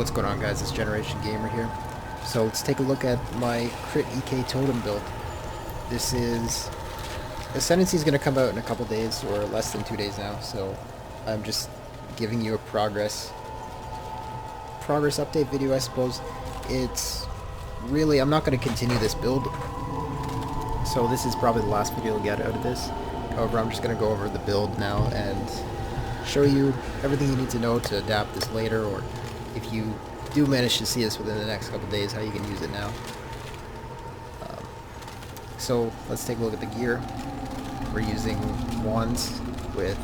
What's going on, guys? It's Generation Gamer here. So let's take a look at my crit EK totem build. This is... Ascendancy is going to come out in a couple days, or less than 2 days now, so I'm just giving you a progress update video, I suppose. It's really... I'm not going to continue this build, so this is probably the last video you'll get out of this. However, I'm just going to go over the build now and show you everything you need to know to adapt this later, or if you do manage to see this within the next couple days, how you can use it now. So let's take a look at the gear. We're using wands with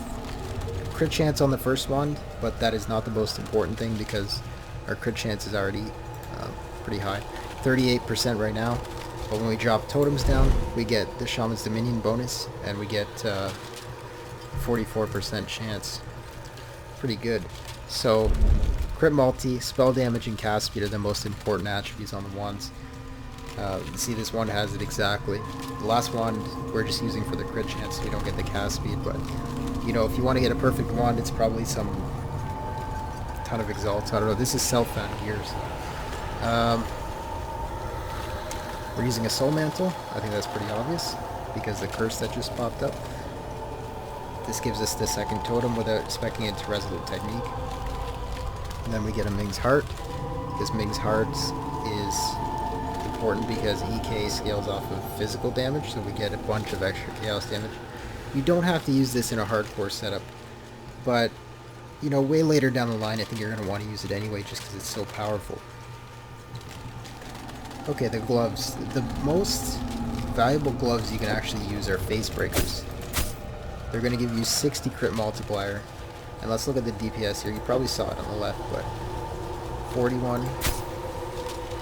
crit chance on the first wand, but that is not the most important thing because our crit chance is already pretty high. 38% right now, but when we drop totems down, we get the Shaman's Dominion bonus, and we get 44% chance. Pretty good. So, crit multi, spell damage, and cast speed are the most important attributes on the wands. You see this one has it exactly. The last wand we're just using for the crit chance, so we don't get the cast speed, but you know, if you want to get a perfect wand, it's probably some ton of exalts. I don't know, this is self-found gears. We're using a soul mantle. I think that's pretty obvious because the curse that just popped up. This gives us the second totem without speccing into Resolute Technique. And then we get a Ming's Heart. This Ming's Heart is important because EK scales off of physical damage, so we get a bunch of extra chaos damage. You don't have to use this in a hardcore setup, but you know, way later down the line I think you're going to want to use it anyway just because it's so powerful. Okay, the gloves. The most valuable gloves you can actually use are face breakers. They're going to give you 60 crit multiplier. And let's look at the DPS here. You probably saw it on the left, but 41,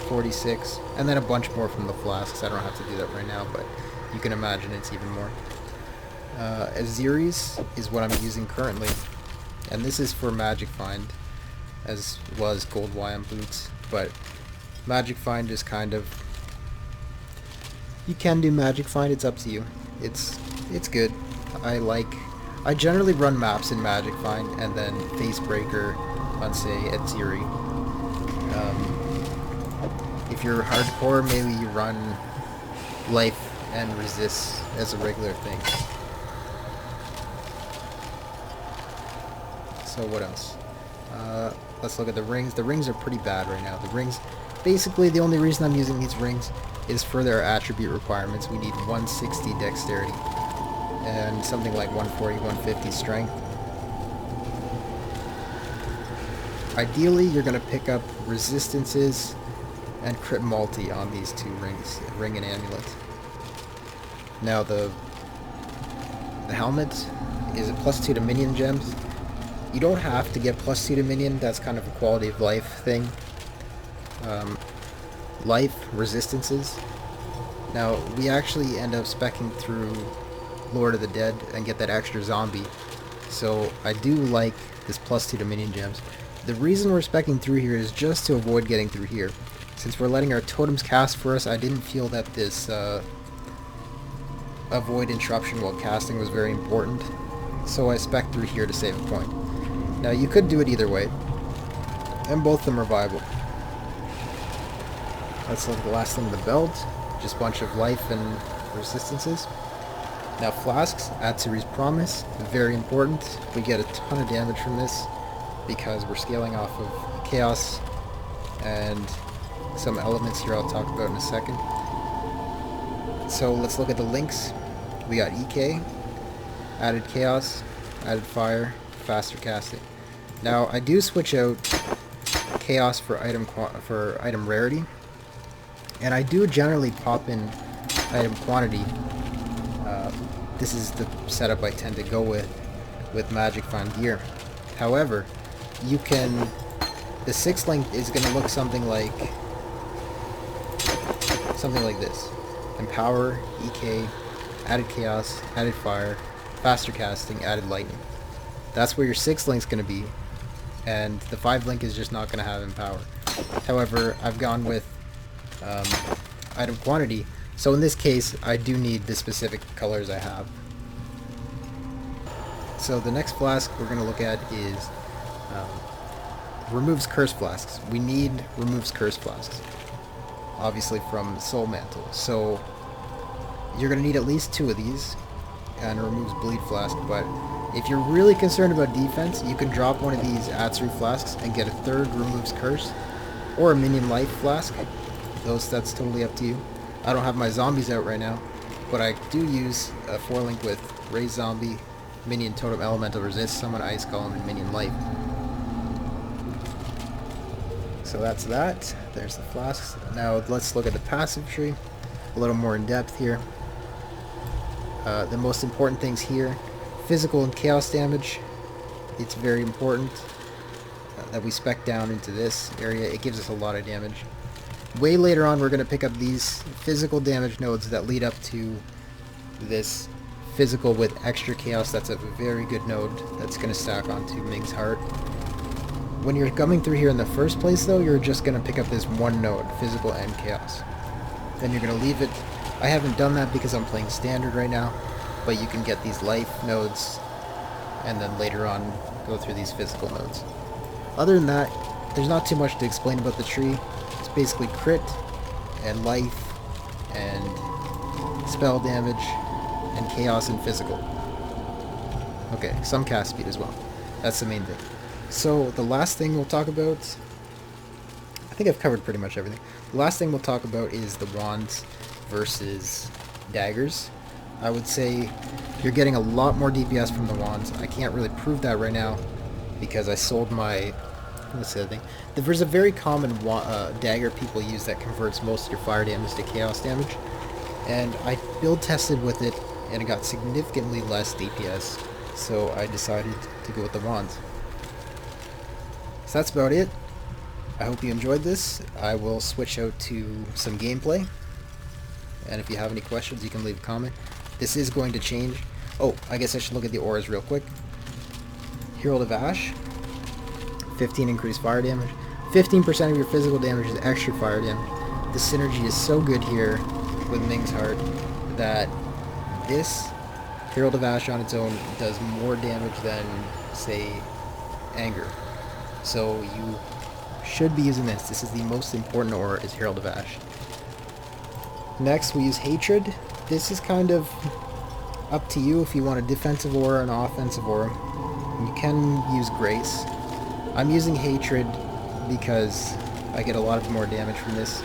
46, and then a bunch more from the flasks. I don't have to do that right now, but you can imagine it's even more. Aziris is what I'm using currently, and this is for Magic Find, as well as Gold YM boots, but Magic Find is kind of... You can do Magic Find, it's up to you. It's good. I generally run maps in Magic Find and then Facebreaker on, say, Atziri. If you're hardcore, maybe you run Life and Resist as a regular thing. So what else? Let's look at the rings. The rings are pretty bad right now. The rings, basically the only reason I'm using these rings is for their attribute requirements. We need 160 dexterity and something like 140, 150 strength. Ideally, you're going to pick up resistances and crit multi on these two rings, ring and amulet. Now the helmet is a +2 to minion gems. You don't have to get +2 to minion, that's kind of a quality of life thing. Life, resistances. Now, we actually end up speccing through Lord of the Dead and get that extra zombie. So I do like this +2 to minion gems. The reason we're speccing through here is just to avoid getting through here. Since we're letting our totems cast for us, I didn't feel that this avoid interruption while casting was very important. So I spec through here to save a point. Now you could do it either way, and both of them are viable. Let's look at the last thing of the belt. Just a bunch of life and resistances. Now flasks, Atsuri's Promise, very important. We get a ton of damage from this because we're scaling off of chaos and some elements here I'll talk about in a second. So let's look at the links. We got EK, added chaos, added fire, faster casting. Now I do switch out chaos for item rarity, and I do generally pop in item quantity. This is the setup I tend to go with Magic Find gear. However, you can... The 6th link is going to look something like this. Empower, EK, added chaos, added fire, faster casting, added lightning. That's where your 6th link's going to be, and the 5th link is just not going to have empower. However, I've gone with item quantity, so in this case I do need the specific colors I have. So the next flask we're going to look at is removes curse flasks. We need removes curse flasks, obviously from Soul Mantle. So you're going to need at least 2 of these, and it removes bleed flask. But if you're really concerned about defense, you can drop one of these Atsuri flasks and get a 3rd removes curse, or a minion life flask. That's totally up to you. I don't have my zombies out right now, but I do use a 4-link with Raise Zombie, Minion Totem Elemental Resist, Summon Ice Golem, and Minion Life. So that's that. There's the flasks. Now let's look at the passive tree a little more in depth here. The most important things here: physical and chaos damage. It's very important that we spec down into this area. It gives us a lot of damage. Way later on, we're going to pick up these physical damage nodes that lead up to this physical with extra chaos. That's a very good node that's going to stack onto Ming's Heart. When you're coming through here in the first place, though, you're just going to pick up this one node, physical and chaos. Then you're going to leave it. I haven't done that because I'm playing standard right now, but you can get these life nodes and then later on go through these physical nodes. Other than that, there's not too much to explain about the tree. It's basically crit and life and spell damage and chaos and physical. Okay, some cast speed as well. That's the main thing. So the last thing we'll talk about, I think I've covered pretty much everything. The last thing we'll talk about is the wands versus daggers. I would say you're getting a lot more DPS from the wands. I can't really prove that right now because I sold my... What's the other thing? There's a very common dagger people use that converts most of your fire damage to chaos damage, and I build tested with it and it got significantly less DPS, so I decided to go with the wands. So that's about it. I hope you enjoyed this. I will switch out to some gameplay, and if you have any questions you can leave a comment. This is going to change. Oh, I guess I should look at the auras real quick. Herald of Ash, 15 increased fire damage. 15% of your physical damage is extra fire damage. The synergy is so good here with Ming's Heart that this Herald of Ash on its own does more damage than, say, Anger. So you should be using this. This is the most important aura, is Herald of Ash. Next we use Hatred. This is kind of up to you if you want a defensive aura and an offensive aura. You can use Grace. I'm using Hatred because I get a lot of more damage from this,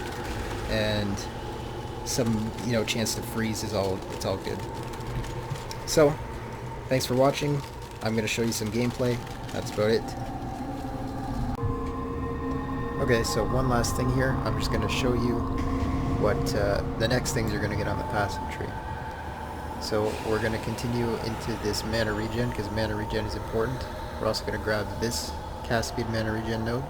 and some, chance to freeze is it's all good. So, thanks for watching. I'm going to show you some gameplay. That's about it. Okay, so one last thing here. I'm just going to show you what the next things you're going to get on the passive tree. So we're going to continue into this mana regen, because mana regen is important. We're also going to grab this cast speed mana regen node.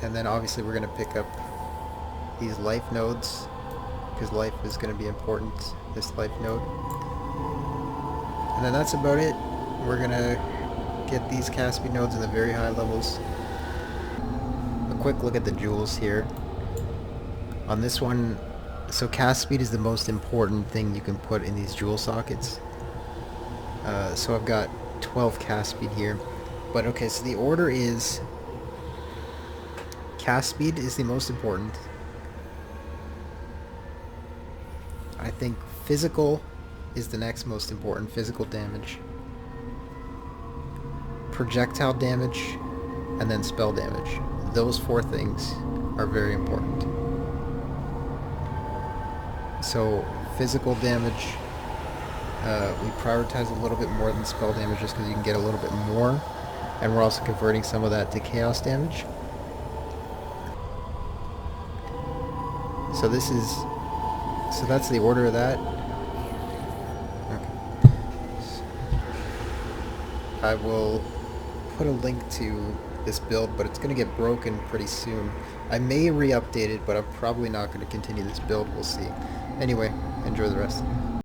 And then obviously we're going to pick up these life nodes, because life is going to be important, this life node. And then that's about it. We're going to get these cast speed nodes in the very high levels. A quick look at the jewels here. On this one, so cast speed is the most important thing you can put in these jewel sockets. So I've got 12 cast speed here. But okay, so the order is cast speed is the most important. I think physical is the next most important, physical damage. Projectile damage, and then spell damage. Those 4 things are very important. So physical damage, we prioritize a little bit more than spell damage just because you can get a little bit more, and we're also converting some of that to chaos damage. So that's the order of that. Okay. I will put a link to this build, but it's going to get broken pretty soon. I may re-update it, but I'm probably not going to continue this build. We'll see. Anyway, enjoy the rest.